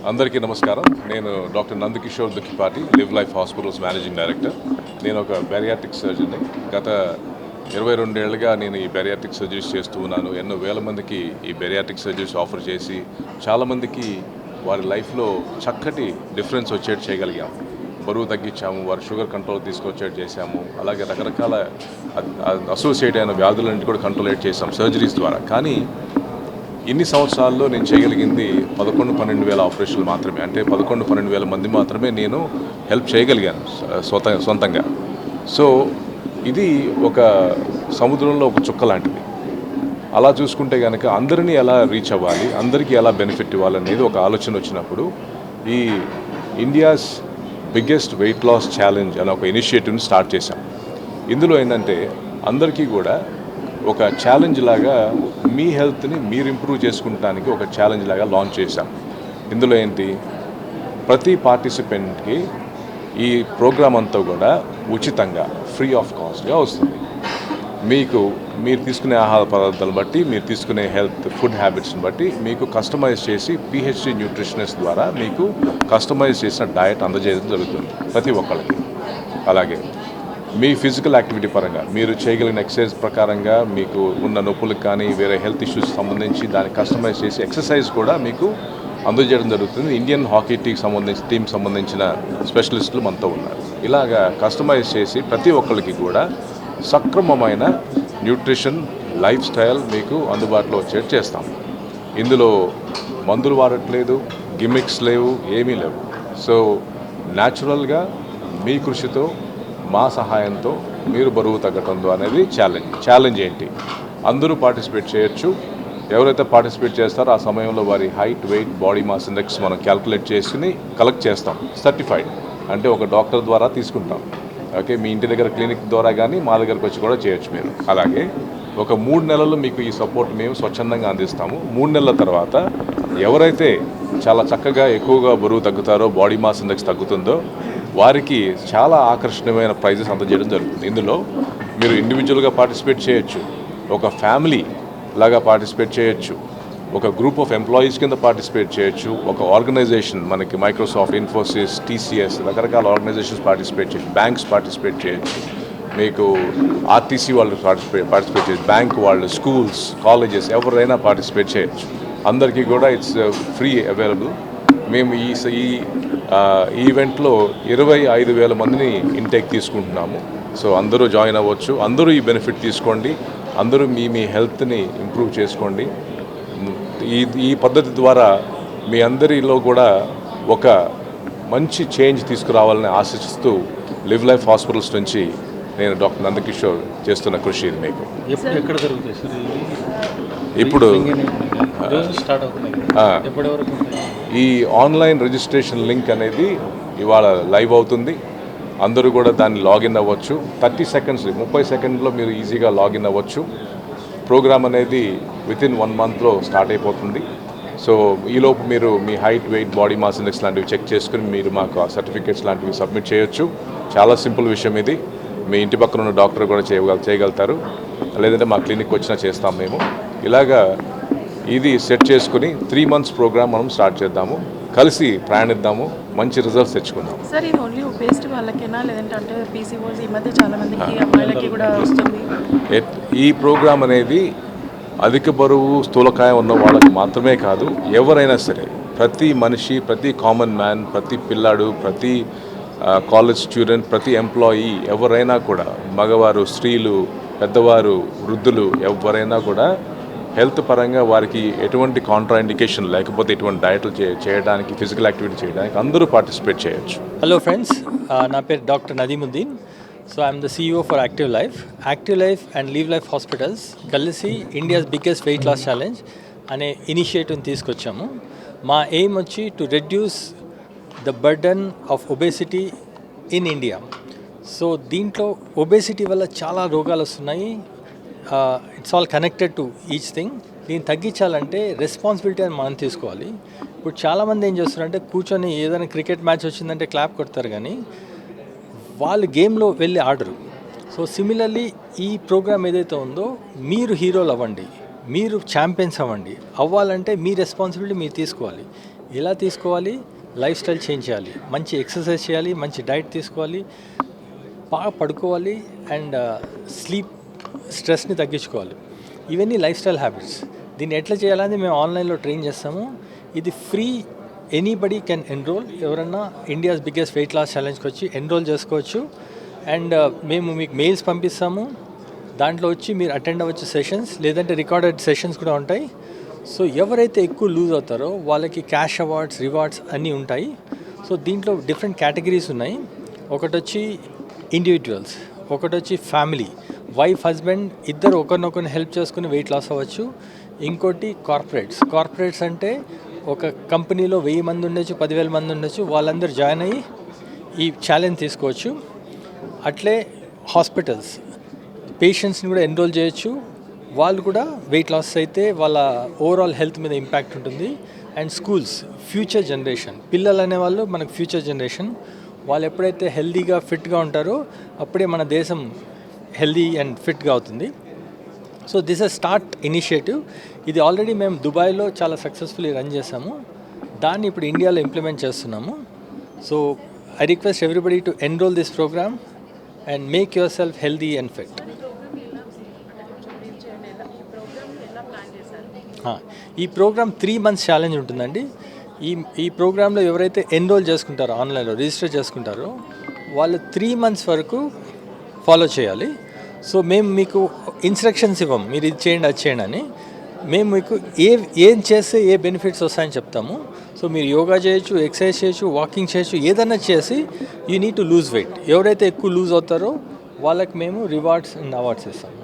అందరికీ నమస్కారం. నేను doctor Nandakishore Dukkipati, live life hospitals managing director. నేను ఒక బెరియాట్రిక్ సర్జన్ని. గత 22 ఏళ్ళుగా నేను ఈ బెరియాట్రిక్ సర్జరీస్ చేస్తూ ఉన్నాను. ఎన్నో వేల మందికి ఈ బెరియాట్రిక్ సర్జరీస్ ఆఫర్ చేసి చాలామందికి వారి లైఫ్లో చక్కటి డిఫరెన్స్ వచ్చేట్టు చేయగలిగాము. బరువు తగ్గించాము, వారి షుగర్ కంట్రోల్ తీసుకొచ్చేట్టు చేశాము. అలాగే రకరకాల అసోసియేట్ అయిన వ్యాధులన్నింటి కూడా కంట్రోల్ చేసాం సర్జరీస్ ద్వారా. కానీ ఇన్ని సంవత్సరాల్లో నేను చేయగలిగింది 11-12 వేల ఆపరేషన్లు మాత్రమే. అంటే 11-12 వేల మంది మాత్రమే నేను హెల్ప్ చేయగలిగాను సొంతంగా. సో ఇది ఒక సముద్రంలో ఒక చుక్క లాంటిది. అలా చూసుకుంటే కనుక అందరినీ ఎలా రీచ్ అవ్వాలి, అందరికీ ఎలా బెనిఫిట్ ఇవ్వాలనేది ఒక ఆలోచన వచ్చినప్పుడు ఈ India's biggest weight loss challenge అనే ఒక ఇనిషియేటివ్ని స్టార్ట్ చేశాం. ఇందులో ఏంటంటే అందరికీ కూడా ఒక ఛాలెంజ్ లాగా మీ హెల్త్ని మీరు ఇంప్రూవ్ చేసుకుంటానికి ఒక ఛాలెంజ్ లాగా లాంచ్ చేశాం. ఇందులో ఏంటి, ప్రతి పార్టిసిపెంట్కి ఈ ప్రోగ్రామ్ అంతా కూడా ఉచితంగా ఫ్రీ ఆఫ్ కాస్ట్గా వస్తుంది. మీరు తీసుకునే ఆహార పదార్థాలను బట్టి, మీరు తీసుకునే ఫుడ్ హ్యాబిట్స్ని బట్టి మీకు కస్టమైజ్ చేసి పిహెచ్డి న్యూట్రిషనిస్ట్ ద్వారా మీకు కస్టమైజ్ చేసిన డయట్ అందజేయడం జరుగుతుంది ప్రతి ఒక్కళ్ళకి. అలాగే మీ ఫిజికల్ యాక్టివిటీ పరంగా మీరు చేయగలిగిన ఎక్సర్సైజ్ ప్రకారంగా మీకు ఉన్న నొప్పులకు కానీ వేరే హెల్త్ ఇష్యూస్ సంబంధించి దాన్ని కస్టమైజ్ చేసి ఎక్సర్సైజ్ కూడా మీకు అందజేయడం జరుగుతుంది. ఇండియన్ హాకీ టీం సంబంధించిన స్పెషలిస్టులు మనతో ఉన్నారు. ఇలాగా కస్టమైజ్ చేసి ప్రతి ఒక్కరికి కూడా సక్రమమైన న్యూట్రిషన్ లైఫ్ స్టైల్ మీకు అందుబాటులో వచ్చేట్టు చేస్తాం. ఇందులో మందులు వాడట్లేదు, గిమిక్స్ లేవు, ఏమీ లేవు. సో న్యాచురల్గా మీ కృషితో మా సహాయంతో మీరు బరువు తగ్గటం అనేది ఛాలెంజ్ ఏంటి, అందరూ పార్టిసిపేట్ చేయొచ్చు. ఎవరైతే పార్టిసిపేట్ చేస్తారో ఆ సమయంలో వారి height, weight, body mass index మనం క్యాల్కులేట్ చేసుకుని కలెక్ట్ చేస్తాం. సర్టిఫైడ్ అంటే ఒక డాక్టర్ ద్వారా తీసుకుంటాం. ఓకే, మీ ఇంటి దగ్గర క్లినిక్ ద్వారా కానీ మా దగ్గరకు వచ్చి కూడా చేయొచ్చు మీరు. అలాగే ఒక 3 నెలలు మీకు ఈ సపోర్ట్ మేము స్వచ్ఛందంగా అందిస్తాము. 3 నెలల తర్వాత ఎవరైతే చాలా చక్కగా ఎక్కువగా బరువు తగ్గుతారో, బాడీ మాస్ ఇండెక్స్ తగ్గుతుందో వారికి చాలా ఆకర్షణీయమైన ప్రైజెస్ అందజేయడం జరుగుతుంది. ఇందులో మీరు ఇండివిజువల్గా పార్టిసిపేట్ చేయొచ్చు, ఒక ఫ్యామిలీ లాగా పార్టిసిపేట్ చేయొచ్చు, ఒక గ్రూప్ ఆఫ్ ఎంప్లాయీస్ కింద పార్టిసిపేట్ చేయొచ్చు, ఒక ఆర్గనైజేషన్ మనకి మైక్రోసాఫ్ట్, ఇన్ఫోసిస్, టీసీఎస్ రకరకాల ఆర్గనైజేషన్స్ పార్టిసిపేట్ చేయొచ్చు, బ్యాంక్స్ పార్టిసిపేట్ చేయొచ్చు, మీకు ఆర్టీసీ వాళ్ళు పార్టిసిపేట్ చేయొచ్చు, బ్యాంక్ వాళ్ళు, స్కూల్స్, కాలేజెస్ ఎవరైనా పార్టిసిపేట్ చేయొచ్చు. అందరికీ కూడా ఇట్స్ ఫ్రీ అవైలబుల్. మేము ఈ ఈవెంట్లో 25,000 మందిని ఇంటేక్ తీసుకుంటున్నాము. సో అందరూ జాయిన్ అవ్వచ్చు, అందరూ ఈ బెనిఫిట్ తీసుకోండి, అందరూ మీ హెల్త్ని ఇంప్రూవ్ చేసుకోండి. ఈ పద్ధతి ద్వారా మీ అందరిలో కూడా ఒక మంచి చేంజ్ తీసుకురావాలని ఆశిస్తూ లివ్ లైఫ్ హాస్పిటల్స్ నుంచి నేను డాక్టర్ నందకిషోర్ చేస్తున్న కృషి ఇది. మీకు ఎక్కడ జరుగుతాయి సార్? ఇప్పుడు ఈ ఆన్లైన్ రిజిస్ట్రేషన్ లింక్ అనేది ఇవాళ లైవ్ అవుతుంది. అందరూ కూడా దాన్ని లాగిన్ అవ్వచ్చు. 30 సెకండ్లో మీరు ఈజీగా లాగిన్ అవ్వచ్చు. ప్రోగ్రామ్ అనేది వితిన్ 1 మంత్లో స్టార్ట్ అయిపోతుంది. సో ఈలోపు మీరు మీ height, weight, body mass index లాంటివి చెక్ చేసుకుని మీరు మాకు సర్టిఫికేట్స్ లాంటివి సబ్మిట్ చేయొచ్చు. చాలా సింపుల్ విషయం ఇది. మీ ఇంటి పక్కన ఉన్న డాక్టర్ కూడా చేయగలుగుతారు, లేదంటే మా క్లినిక్ వచ్చినా చేస్తాం మేము. ఇలాగా ఇది సెట్ చేసుకుని 3 మంత్స్ ప్రోగ్రామ్ మనం స్టార్ట్ చేద్దాము, కలిసి ప్రయాణిద్దాము, మంచి రిజల్ట్స్ తెచ్చుకుందాం. సార్ ఇది ఓన్లీ ఒబేసిటీ వాళ్ళకేనా, లేదంటే అంటే పీసీఓస్ ఈ మధ్య చాలా మందికి అమ్మాయిలకి కూడా వస్తుంది? ఈ ప్రోగ్రామ్ అనేది అధిక బరువు, స్థూలకాయం ఉన్న వాళ్ళకి మాత్రమే కాదు, ఎవరైనా సరే, ప్రతి మనిషి, ప్రతి కామన్ మ్యాన్, ప్రతి పిల్లాడు, ప్రతి కాలేజ్ స్టూడెంట్, ప్రతి ఎంప్లాయీ ఎవరైనా కూడా, మగవారు, స్త్రీలు, పెద్దవారు, వృద్ధులు ఎవరైనా కూడా హెల్త్ పరంగా వారికి ఎటువంటి కాంట్రా ఇండికేషన్ లేకపోతే ఎటువంటి డయట్లు చేయడానికి, ఫిజికల్ యాక్టివిటీ చేయడానికి అందరూ పార్టిసిపేట్ చేయొచ్చు. హలో ఫ్రెండ్స్, నా పేరు doctor Nadeemuddin. So I'm the CEO for active life and live life hospitals కలిసి India's biggest weight loss challenge అనే ఇనిషియేటివ్ని తీసుకొచ్చాము. మా ఎయిమ్ వచ్చి to reduce the burden of obesity in India. So దీంట్లో ఒబేసిటీ వల్ల చాలా రోగాలు వస్తున్నాయి. It's all connected to each thing. దీన్ని తగ్గించాలంటే రెస్పాన్సిబిలిటీ అని మనం తీసుకోవాలి. ఇప్పుడు చాలామంది ఏం చేస్తారంటే కూర్చొని ఏదైనా క్రికెట్ మ్యాచ్ వచ్చిందంటే క్లాప్ కొడతారు, కానీ వాళ్ళు గేమ్లో వెళ్ళి ఆడరు. సో సిమిలర్లీ ఈ ప్రోగ్రామ్ ఏదైతే ఉందో మీరు హీరోలు అవ్వండి, మీరు ఛాంపియన్స్ అవ్వాలంటే మీ రెస్పాన్సిబిలిటీ మీరు తీసుకోవాలి. ఎలా తీసుకోవాలి, లైఫ్ స్టైల్ చేంజ్ చేయాలి, మంచి ఎక్సర్సైజ్ చేయాలి, మంచి డైట్ తీసుకోవాలి, బాగా పడుకోవాలి అండ్ స్లీప్ స్ట్రెస్ని తగ్గించుకోవాలి. ఇవన్నీ లైఫ్ స్టైల్ హ్యాబిట్స్. దీన్ని ఎట్లా చేయాలని మేము ఆన్లైన్లో ట్రైన్ చేస్తాము. ఇది ఫ్రీ, ఎనీబడి కెన్ ఎన్రోల్. ఎవరన్నా ఇండియాస్ బిగ్గెస్ట్ వెయిట్ లాస్ ఛాలెంజ్కి వచ్చి ఎన్రోల్ చేసుకోవచ్చు. అండ్ మేము మీకు మెయిల్స్ పంపిస్తాము, దాంట్లో వచ్చి మీరు అటెండ్ అవ్వచ్చు సెషన్స్, లేదంటే రికార్డెడ్ సెషన్స్ కూడా ఉంటాయి. సో ఎవరైతే ఎక్కువ లూజ్ అవుతారో వాళ్ళకి క్యాష్ అవార్డ్స్, రివార్డ్స్ అన్నీ ఉంటాయి. సో దీంట్లో డిఫరెంట్ కేటగిరీస్ ఉన్నాయి. ఒకటి వచ్చి ఇండివిజువల్స్, ఒకటి వచ్చి ఫ్యామిలీ, వైఫ్ హస్బెండ్ ఇద్దరు ఒకరినొకరిని హెల్ప్ చేసుకుని వెయిట్ లాస్ అవ్వచ్చు. ఇంకోటి కార్పొరేట్స్ అంటే ఒక కంపెనీలో 1000 మంది ఉండొచ్చు, 10,000 మంది ఉండొచ్చు, వాళ్ళందరూ జాయిన్ అయ్యి ఈ ఛాలెంజ్ తీసుకోవచ్చు. అట్లే హాస్పిటల్స్ పేషెంట్స్ని కూడా ఎన్రోల్ చేయొచ్చు. వాళ్ళు కూడా వెయిట్ లాస్ అయితే వాళ్ళ ఓవరాల్ హెల్త్ మీద ఇంపాక్ట్ ఉంటుంది. అండ్ స్కూల్స్, ఫ్యూచర్ జనరేషన్, పిల్లలు అనేవాళ్ళు మనకు ఫ్యూచర్ జనరేషన్. వాళ్ళు ఎప్పుడైతే హెల్తీగా ఫిట్గా ఉంటారో అప్పుడే మన దేశం హెల్తీ అండ్ ఫిట్గా అవుతుంది. So this is start initiative. ఇది ఆల్రెడీ మేము దుబాయ్లో చాలా సక్సెస్ఫుల్లీ రన్ చేసాము. దాన్ని ఇప్పుడు ఇండియాలో ఇంప్లిమెంట్ చేస్తున్నాము. So I request everybody to enrol this programme and make yourself healthy and fit. ఈ ప్రోగ్రామ్ 3 months ఛాలెంజ్ ఉంటుందండి. ఈ ప్రోగ్రాంలో ఎవరైతే ఎన్రోల్ చేసుకుంటారో, ఆన్లైన్లో రిజిస్టర్ చేసుకుంటారో వాళ్ళు 3 months వరకు ఫాలో చేయాలి. సో మేము మీకు ఇన్స్ట్రక్షన్స్ ఇవ్వం, మీరు ఇది చేయండి అది చేయండి అని. మేము మీకు ఏం చేస్తే ఏ బెనిఫిట్స్ వస్తాయని చెప్తాము. సో మీరు యోగా చేయొచ్చు, ఎక్సర్సైజ్ చేయొచ్చు, వాకింగ్ చేయొచ్చు, ఏదైనా చేసి you need to lose weight. ఎవరైతే ఎక్కువ లూజ్ అవుతారో వాళ్ళకి మేము రివార్డ్స్ అండ్ అవార్డ్స్ ఇస్తాం.